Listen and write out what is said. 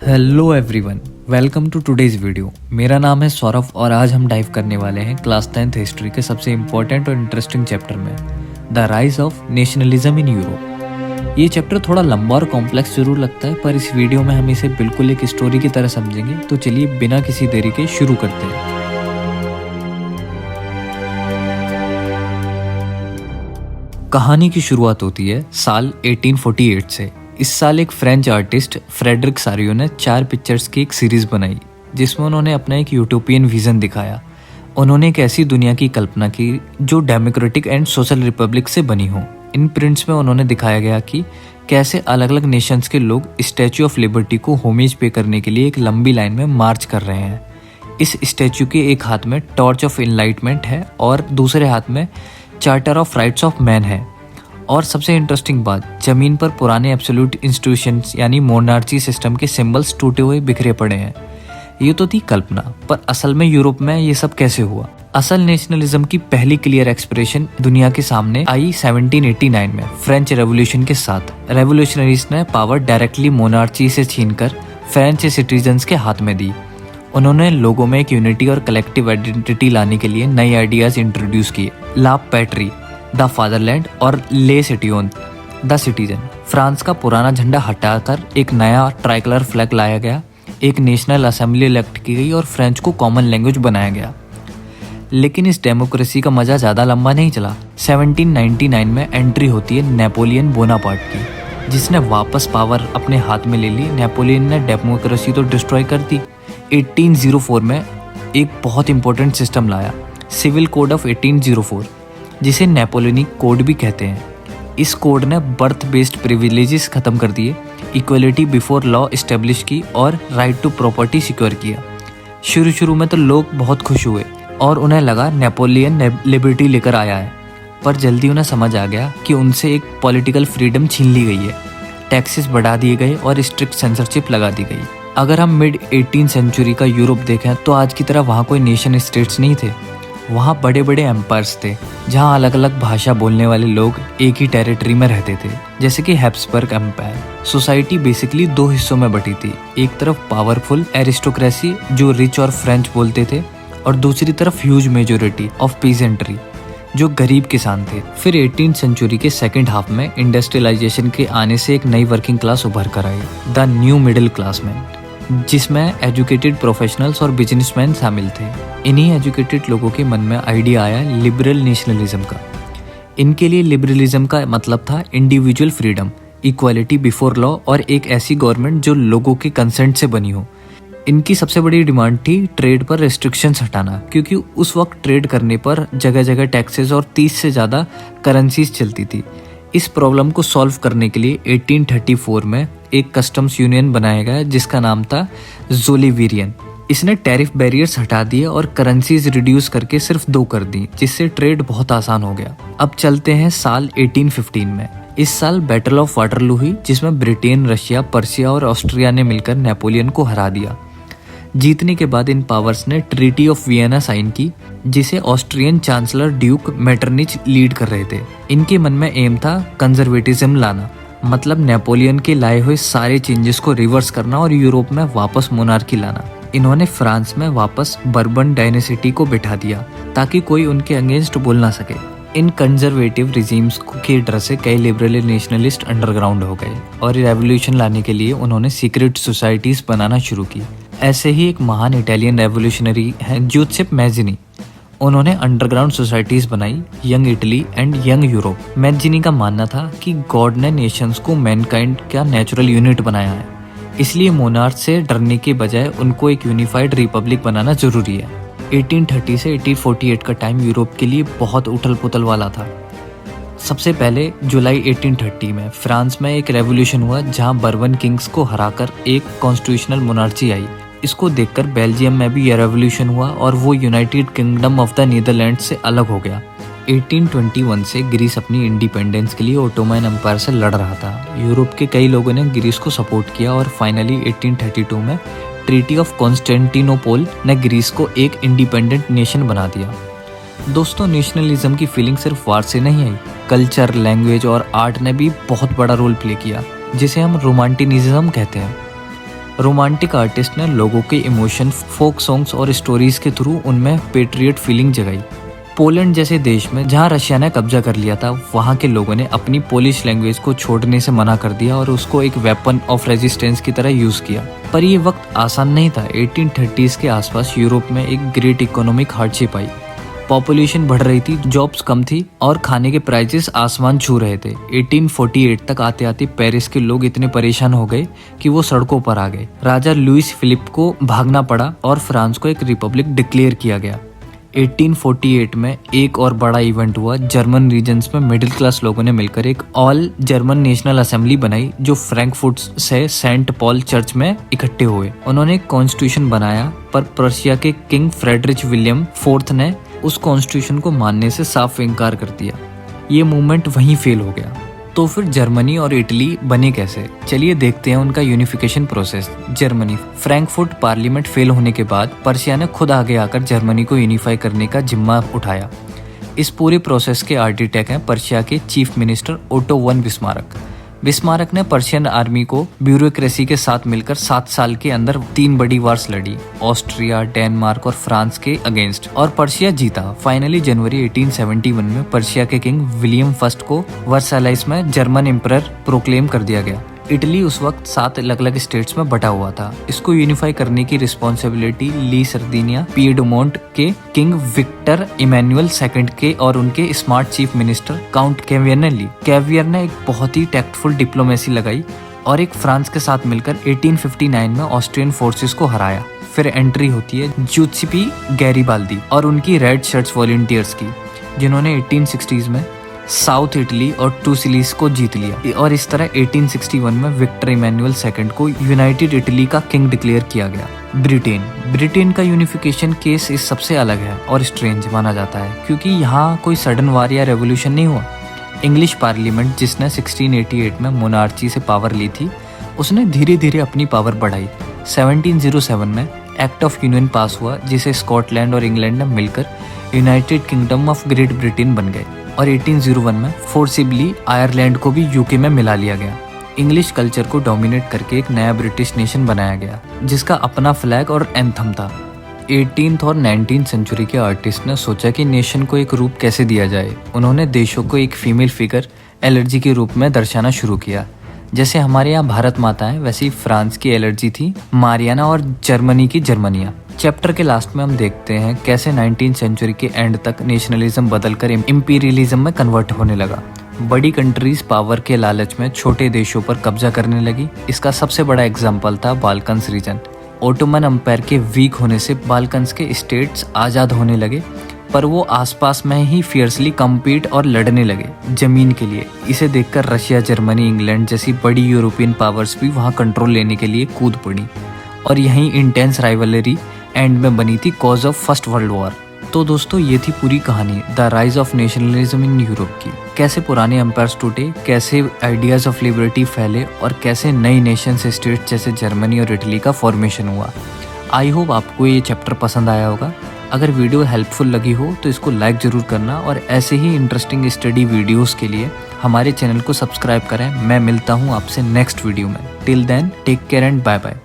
Hello everyone, welcome to today's video. मेरा नाम है सौरभ और आज हम डाइव करने वाले हैं क्लास 10th हिस्ट्री के सबसे इम्पोर्टेंट और इंटरेस्टिंग चैप्टर में, the rise of nationalism in Europe. ये चैप्टर थोड़ा लंबा और कॉम्प्लेक्स जरूर लगता है, पर इस वीडियो में हम इसे बिल्कुल एक स्टोरी की तरह समझेंगे। तो चलिए बिना किसी देरी के शुरू करते हैं। कहानी की शुरुआत होती है साल 1848 से। इस साल एक फ्रेंच आर्टिस्ट फ्रेडरिक सारियो ने 4 पिक्चर्स की एक सीरीज बनाई जिसमें उन्होंने अपना एक यूटोपियन विजन दिखाया। उन्होंने एक ऐसी दुनिया की कल्पना की जो डेमोक्रेटिक एंड सोशल रिपब्लिक से बनी हो। इन प्रिंट्स में उन्होंने दिखाया गया कि कैसे अलग अलग नेशंस के लोग स्टैच्यू ऑफ लिबर्टी को होमेज पे करने के लिए एक लंबी लाइन में मार्च कर रहे हैं। इस स्टैच्यू के एक हाथ में टॉर्च ऑफ एनलाइटमेंट है और दूसरे हाथ में charter of rights of man है। और सबसे इंटरेस्टिंग बात, जमीन पर पुराने एब्सोल्यूट इंस्टीट्यूशंस यानी मोनार्ची सिस्टम के सिंबल्स टूटे हुए बिखरे पड़े हैं। ये तो थी कल्पना, पर असल में यूरोप में ये सब कैसे हुआ? असल नेशनलिज्म की पहली क्लियर एक्सप्रेशन दुनिया के सामने आई 1789 में फ्रेंच रेवोल्यूशन के साथ। रेवोल्यूशनरीज ने पावर डायरेक्टली मोनार्ची से छीनकर फ्रेंच सिटीजन्स के हाथ में दी। उन्होंने लोगों में एक यूनिटी और कलेक्टिव आइडेंटिटी लाने के लिए नए आइडियाज इंट्रोड्यूस किए। ला पैट्री, द फादरलैंड और ले सिटियोन, द सिटीजन। फ्रांस का पुराना झंडा हटाकर एक नया ट्राइकलर फ्लैग लाया गया। एक नेशनल असेंबली इलेक्ट की गई और फ्रेंच को कॉमन लैंग्वेज बनाया गया। लेकिन इस डेमोक्रेसी का मजा ज़्यादा लंबा नहीं चला। 1799 में एंट्री होती है नेपोलियन बोनापार्ट की, जिसने वापस पावर अपने हाथ में ले ली। नेपोलियन ने डेमोक्रेसी तो डिस्ट्रॉय कर दी। 1804 में एक बहुत इंपॉर्टेंट सिस्टम लाया, सिविल कोड ऑफ 1804, जिसे नेपोलियनिक कोड भी कहते हैं। इस कोड ने बर्थ बेस्ड प्रिविलेजेस खत्म कर दिए, इक्वलिटी बिफोर लॉ इस्टेब्लिश की और राइट टू प्रॉपर्टी सिक्योर किया। शुरू में तो लोग बहुत खुश हुए और उन्हें लगा नेपोलियन लिबर्टी लेकर आया है, पर जल्दी उन्हें समझ आ गया कि उनसे एक पॉलिटिकल फ्रीडम छीन ली गई है। टैक्सेस बढ़ा दिए गए और स्ट्रिक्ट सेंसरशिप लगा दी गई। अगर हम मिड 18th सेंचुरी का यूरोप देखें तो आज की तरह वहाँ कोई नेशन स्टेट्स नहीं थे। वहाँ बड़े बड़े एम्पायर्स थे जहाँ अलग अलग भाषा बोलने वाले लोग एक ही टेरिटरी में रहते थे, जैसे कि हैब्सबर्ग एम्पायर। सोसाइटी बेसिकली 2 हिस्सों में बटी थी। एक तरफ पावरफुल एरिस्टोक्रेसी जो रिच और फ्रेंच बोलते थे, और दूसरी तरफ ह्यूज मेजोरिटी ऑफ पीजेंट्री जो गरीब किसान थे। फिर 18th सेंचुरी के सेकेंड हाफ में इंडस्ट्रियलाइजेशन के आने से एक नई वर्किंग क्लास उभर कर आई, द न्यू मिडिल क्लास में, जिसमें एजुकेटेड प्रोफेशनल्स और बिजनेसमैन शामिल थे। इन्हीं एजुकेटेड लोगों के मन में आइडिया आया लिबरल नेशनलिज्म का। इनके लिए लिबरलिज्म का मतलब था individual freedom, equality before law और एक ऐसी गवर्नमेंट जो लोगों के कंसेंट से बनी हो। इनकी सबसे बड़ी डिमांड थी ट्रेड पर रेस्ट्रिक्शंस हटाना, क्योंकि उस वक्त ट्रेड करने पर जगह जगह टैक्सेस और 30 से ज़्यादा करेंसीज चलती थी। इस प्रॉब्लम को सॉल्व करने के लिए 1834 में एक कस्टम्स यूनियन बनाया गया जिसका नाम था ज़ोलिवेरियन। इसने टैरिफ बैरियर्स हटा दिए और करेंसीज रिड्यूस करके सिर्फ 2 कर दी, जिससे ट्रेड बहुत आसान हो गया। अब चलते हैं साल 1815 में। इस साल बैटल ऑफ वाटरलू हुई, जिसमें ब्रिटेन, रशिया, पर्सिया और ऑस्ट्रिया ने मिलकर नेपोलियन को हरा दिया। जीतने के बाद इन पावर्स ने ट्रीटी ऑफ वियना साइन की, जिसे ऑस्ट्रियन चांसलर ड्यूक मेटरनिच लीड कर रहे थे। इनके मन में एम था कंजर्वेटिज्म लाना, मतलब नेपोलियन के लाए हुए सारे चेंजेस को रिवर्स करना और यूरोप में वापस मोनार्की लाना। इन्होंने फ्रांस में वापस बर्बन डायनेसिटी को बिठा दिया ताकि कोई उनके अगेंस्ट बोल ना सके। इन कंजर्वेटिव रिजीम्स के डर से कई लिबरल नेशनलिस्ट अंडरग्राउंड हो गए और रेवोल्यूशन लाने के लिए उन्होंने सीक्रेट सोसाइटीज बनाना शुरू की। ऐसे ही एक महान इटालियन रेवोल्यूशनरी है जूसेप मैज़िनी। उन्होंने अंडरग्राउंड सोसाइटीज बनाई, young Italy and young Europe. Mazzini का मानना था कि गॉड ने नेशंस को मैनकाइंड का नेचुरल यूनिट बनाया है, इसलिए मोनार्च से डरने के बजाय उनको एक यूनिफाइड रिपब्लिक बनाना जरूरी है। 1830 से 1848 का टाइम यूरोप के लिए बहुत उथल पुथल वाला था। सबसे पहले जुलाई 1830 में फ्रांस में एक रेवोल्यूशन हुआ जहां बर्बन किंग्स को हराकर एक कॉन्स्टिट्यूशनल मोनार्ची आई। इसको देखकर बेल्जियम में भी यह रेवोल्यूशन हुआ और वो United kingdom of the Netherlands से अलग हो गया। 1821 से ग्रीस अपनी इंडिपेंडेंस के लिए ओटोमन एम्पायर से लड़ रहा था। यूरोप के कई लोगों ने ग्रीस को सपोर्ट किया और फाइनली 1832 में ट्रीटी ऑफ कॉन्स्टेंटिनोपल ने ग्रीस को एक इंडिपेंडेंट नेशन बना दिया। दोस्तों, नेशनलिज्म की फीलिंग सिर्फ वार से नहीं आई, कल्चर, लैंग्वेज और आर्ट ने भी बहुत बड़ा रोल प्ले किया, जिसे हम रोमांटिनिज्म कहते हैं। रोमांटिक आर्टिस्ट ने लोगों के इमोशन, फोक सॉन्ग्स और स्टोरीज के थ्रू उनमें पेट्रियट फीलिंग जगाई। पोलैंड जैसे देश में जहां रशिया ने कब्जा कर लिया था, वहां के लोगों ने अपनी पोलिश लैंग्वेज को छोड़ने से मना कर दिया और उसको एक वेपन ऑफ रेजिस्टेंस की तरह यूज किया। पर ये वक्त आसान नहीं था। 1830s के आसपास यूरोप में एक ग्रेट इकोनॉमिक हार्डशिप आई। पॉपुलेशन बढ़ रही थी, जॉब्स कम थी और खाने के प्राइसेस आसमान छू रहे थे। 1848 तक आते आते पेरिस के लोग इतने परेशान हो गए कि वो सड़कों पर आ गए। राजा लुइस फिलिप को भागना पड़ा और फ्रांस को एक रिपब्लिक डिक्लेयर किया गया। 1848 में एक और बड़ा इवेंट हुआ। जर्मन रीजन्स में मिडिल क्लास लोगों ने मिलकर एक ऑल जर्मन नेशनल असेंबली बनाई, जो फ्रैंकफर्ट से सेंट पॉल चर्च में इकट्ठे हुए। उन्होंने एक कॉन्स्टिट्यूशन बनाया, पर प्रशिया के किंग फ्रेडरिक विलियम फोर्थ ने उस कॉन्स्टिट्यूशन को मानने से साफ इनकार कर दिया। ये मूवमेंट वहीं फेल हो गया। तो फिर जर्मनी और इटली बने कैसे? चलिए देखते हैं उनका unification process. Germany. Frankfurt parliament fail होने के बाद पर्शिया ने खुद आगे आकर जर्मनी को यूनिफाई करने का जिम्मा उठाया। इस पूरे प्रोसेस के आर्किटेक्ट हैं पर्शिया के chief minister auto von Bismarck. Bismarck ने पर्शियन आर्मी को ब्यूरोक्रेसी के साथ मिलकर 7 साल के अंदर 3 बड़ी वार्स लड़ी, ऑस्ट्रिया, डेनमार्क और फ्रांस के अगेंस्ट, और पर्शिया जीता। फाइनली जनवरी 1871 में पर्शिया के किंग विलियम फर्स्ट को वर्साइल्स में जर्मन एम्परर प्रोक्लेम कर दिया गया। इटली उस वक्त 7 अलग अलग स्टेट्स में बटा हुआ था। इसको यूनिफाई करने की रिस्पॉन्सिबिलिटी ली सर्दिनिया पिएडमोंट के किंग विक्टर इमैनुअल सेकंड के और उनके smart chief minister count caviar ने ली। कैवियर ने एक बहुत ही टैक्टफुल डिप्लोमेसी लगाई और एक फ्रांस के साथ मिलकर 1859 में ऑस्ट्रियन फोर्सेस को हराया। फिर एंट्री होती है जूसेपी गैरिबाल्दी और उनकी रेड शर्ट्स वॉलंटियर्स की, जिन्होंने 1860s में साउथ इटली और टूसिलीस को जीत लिया और इस तरह 1861 में विक्टर इमैनुअल सेकंड को यूनाइटेड इटली का किंग डिक्लेयर किया गया। ब्रिटेन का यूनिफिकेशन केस इस सबसे अलग है और स्ट्रेंज माना जाता है, क्योंकि यहाँ कोई सडन वार या रेवोल्यूशन नहीं हुआ। इंग्लिश पार्लियामेंट, जिसने 1688 में मोनार्ची से पावर ली थी, उसने धीरे धीरे अपनी पावर बढ़ाई। 1707 में एक्ट ऑफ यूनियन पास हुआ, जिसे स्कॉटलैंड और इंग्लैंड ने मिलकर United kingdom of great Britain बन गए और 1801 में फोर्सिबली आयरलैंड को भी यूके में मिला लिया गया। इंग्लिश कल्चर को डोमिनेट करके एक नया ब्रिटिश नेशन बनाया गया, जिसका अपना फ्लैग और एंथम था। 18th और 19th सेंचुरी के आर्टिस्ट ने सोचा कि नेशन को एक रूप कैसे दिया जाए। उन्होंने देशों को एक फीमेल फिगर एलर्जी के रूप में दर्शाना शुरू किया। जैसे हमारे यहाँ भारत माता है, वैसे ही फ्रांस की एलर्जी थी मारियाना और जर्मनी की जर्मनिया। चैप्टर के लास्ट में हम देखते हैं कैसे 19th सेंचुरी के एंड तक नेशनलिज्म बदलकर इम्पीरियलिज्म में कन्वर्ट होने लगा। बड़ी कंट्रीज पावर के लालच में छोटे देशों पर कब्जा करने लगी। इसका सबसे बड़ा एग्जाम्पल था बाल्कन्स रीजन। ओटोमन एम्पायर के वीक होने से बाल्कन्स के स्टेट्स आज़ाद होने लगे, पर वो आसपास में ही फियर्सली कम्पीट और लड़ने लगे जमीन के लिए। इसे देखकर रशिया, जर्मनी, इंग्लैंड जैसी बड़ी यूरोपियन पावर्स भी वहाँ कंट्रोल लेने के लिए कूद पड़ी और यहीं इंटेंस राइवलरी एंड में बनी थी cause of first world war. तो दोस्तों, ये थी पूरी कहानी the rise of nationalism in Europe की। कैसे पुराने एम्पायर्स टूटे, कैसे आइडियाज ऑफ लिबर्टी फैले और कैसे नई नेशंस स्टेट जैसे जर्मनी और इटली का फॉर्मेशन हुआ। आई होप आपको ये चैप्टर पसंद आया होगा। अगर वीडियो हेल्पफुल लगी हो तो इसको लाइक ज़रूर करना और ऐसे ही इंटरेस्टिंग स्टडी वीडियोस के लिए हमारे चैनल को सब्सक्राइब करें। मैं मिलता हूँ आपसे नेक्स्ट वीडियो में। Till then take care and bye bye.